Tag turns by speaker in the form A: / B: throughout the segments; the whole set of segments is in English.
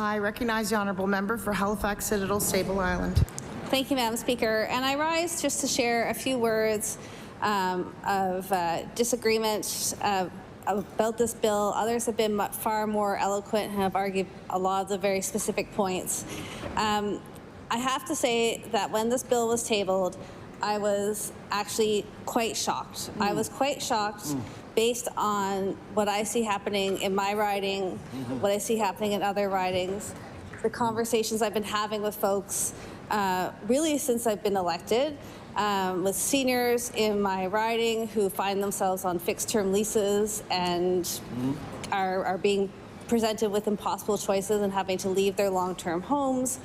A: I recognize the honourable member for Halifax Citadel Sable Island.
B: Thank you, Madam Speaker. And I rise just to share a few words of disagreement about this bill. Others have been far more eloquent and have argued a lot of the very specific points. I have to say that when this bill was tabled, I was actually quite shocked. I was quite shocked based on what I see happening in my riding, what I see happening in other ridings, the conversations I've been having with folks really since I've been elected, with seniors in my riding who find themselves on fixed-term leases and are being presented with impossible choices and having to leave their long-term homes,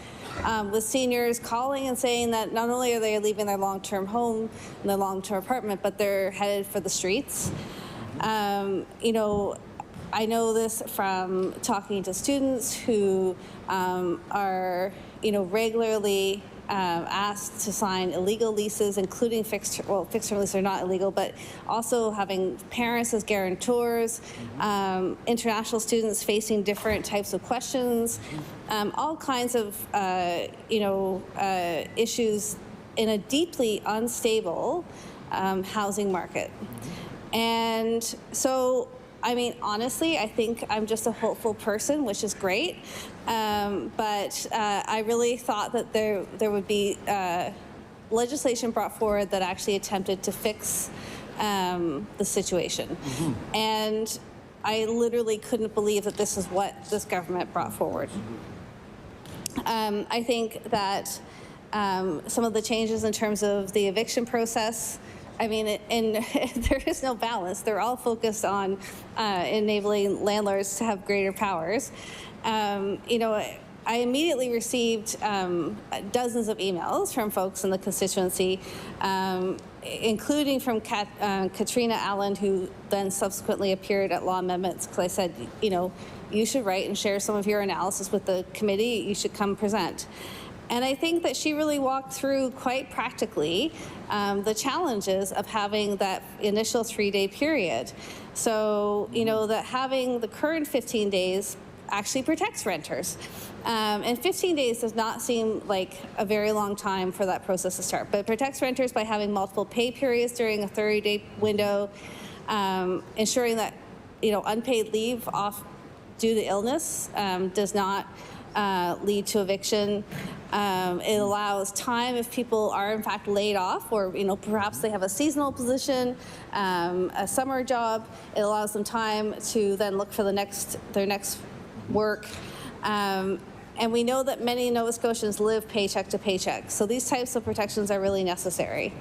B: with seniors calling and saying that not only are they leaving their long-term home and their long-term apartment, but they're headed for the streets. You know, I know this from talking to students who are, you know, regularly asked to sign illegal leases, including fixed-term leases are not illegal, but also having parents as guarantors, international students facing different types of questions, all kinds of, you know, issues in a deeply unstable housing market. And so, I mean, honestly, I think I'm just a hopeful person, which is great. But I really thought that there would be legislation brought forward that actually attempted to fix the situation. And I literally couldn't believe that this is what this government brought forward. I think that some of the changes in terms of the eviction process, I mean, there is no balance. They're all focused on enabling landlords to have greater powers. You know, I immediately received dozens of emails from folks in the constituency, including from Katrina Allen, who then subsequently appeared at Law Amendments, because I said, you know, you should write and share some of your analysis with the committee. You should come present. And I think that she really walked through quite practically the challenges of having that initial 3-day period. So, you know, that having the current 15 days actually protects renters. And 15 days does not seem like a very long time for that process to start, but it protects renters by having multiple pay periods during a 30-day window, ensuring that, you know, unpaid leave off due to illness does not lead to eviction. It allows time if people are in fact laid off, or, you know, perhaps they have a seasonal position, a summer job. It allows them time to then look for their next work. And we know that many Nova Scotians live paycheck to paycheck, so these types of protections are really necessary.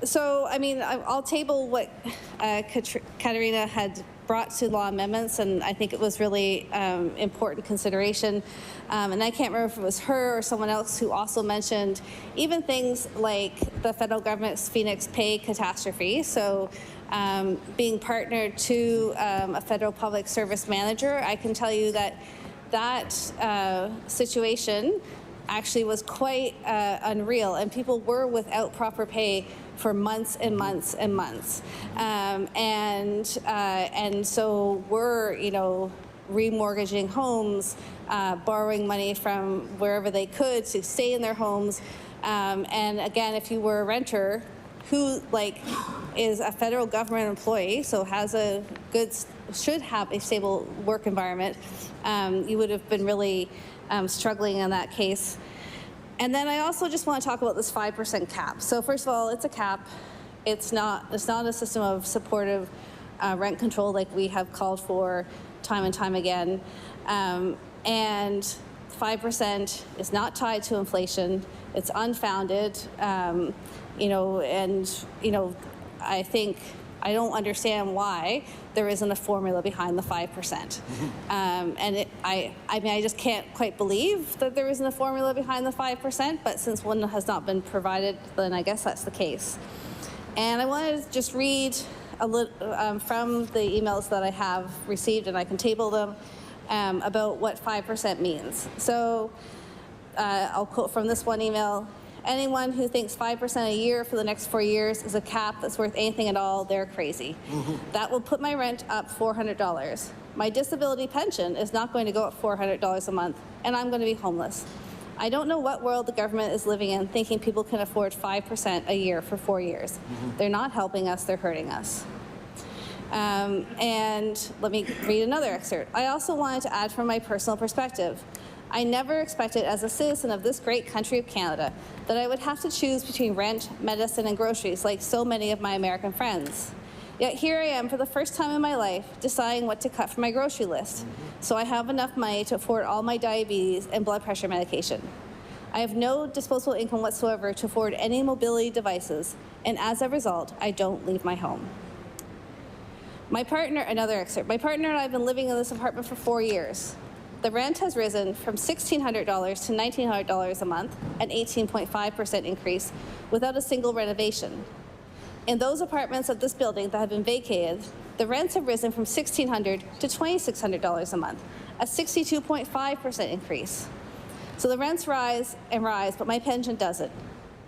B: So, I mean, I'll table what Katarina had brought to Law Amendments, and I think it was really important consideration. And I can't remember if it was her or someone else who also mentioned even things like the federal government's Phoenix Pay catastrophe. So being partnered to a federal public service manager, I can tell you that that situation actually was quite unreal, and people were without proper pay for months and months and months, and so we're, you know, remortgaging homes, borrowing money from wherever they could to stay in their homes, and again, if you were a renter who, like, is a federal government employee, so has a good, should have a stable work environment, you would have been really struggling in that case. And then I also just want to talk about this 5% cap. So first of all, it's a cap. It's not a system of supportive rent control like we have called for time and time again. And 5% is not tied to inflation. It's unfounded. You know, and, you know, I think I don't understand why there isn't a formula behind the 5%. And I mean, I just can't quite believe that there isn't a formula behind the 5%, but since one has not been provided, then I guess that's the case. And I wanted to just read a little from the emails that I have received, and I can table them, about what 5% means. So I'll quote from this one email. Anyone who thinks 5% a year for the next 4 years is a cap that's worth anything at all, they're crazy. That will put my rent up $400. my disability pension is not going to go up $400 a month, and I'm going to be homeless. I don't know what world the government is living in thinking people can afford 5% a year for 4 years. They're not helping us, they're hurting us. And let me read another excerpt. I also wanted to add from my personal perspective. I never expected as a citizen of this great country of Canada that I would have to choose between rent, medicine, and groceries like so many of my American friends. Yet here I am for the first time in my life deciding what to cut from my grocery list, so I have enough money to afford all my diabetes and blood pressure medication. I have no disposable income whatsoever to afford any mobility devices, and as a result, I don't leave my home. My partner, another excerpt, my partner and I have been living in this apartment for 4 years. The rent has risen from $1,600 to $1,900 a month, an 18.5% increase, without a single renovation. In those apartments of this building that have been vacated, the rents have risen from $1,600 to $2,600 a month, a 62.5% increase. So the rents rise and rise, but my pension doesn't.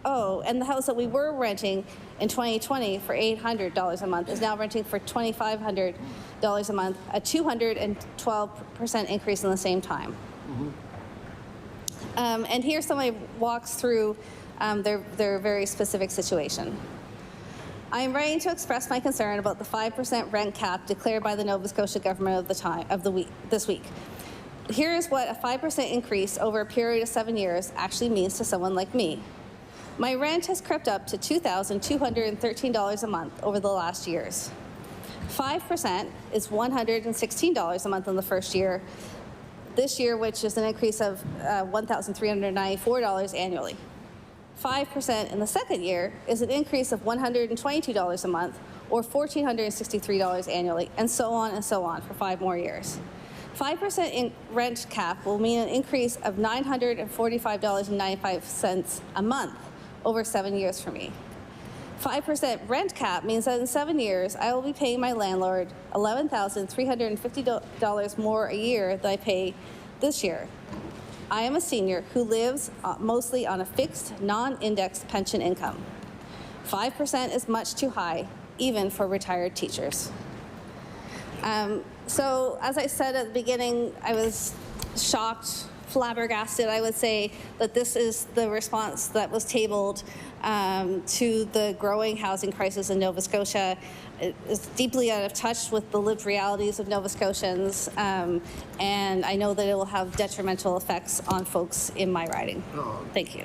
B: Oh, and the house that we were renting in 2020 for $800 a month is now renting for $2,500 a month, a 212% increase in the same time. And here somebody walks through their very specific situation. I am writing to express my concern about the 5% rent cap declared by the Nova Scotia government this week. Here is what a 5% increase over a period of 7 years actually means to someone like me. My rent has crept up to $2,213 a month over the last years. 5% is $116 a month in the first year, this year, which is an increase of $1,394 annually. 5% in the second year is an increase of $122 a month, or $1,463 annually, and so on for 5 more years. 5% in rent cap will mean an increase of $945.95 a month over 7 years for me. 5% rent cap means that in 7 years, I will be paying my landlord $11,350 more a year than I pay this year. I am a senior who lives mostly on a fixed, non-indexed pension income. 5% is much too high, even for retired teachers. So, as I said at the beginning, I was shocked, flabbergasted, I would say, that this is the response that was tabled to the growing housing crisis in Nova Scotia. It is deeply out of touch with the lived realities of Nova Scotians, and I know that it will have detrimental effects on folks in my riding. Thank you.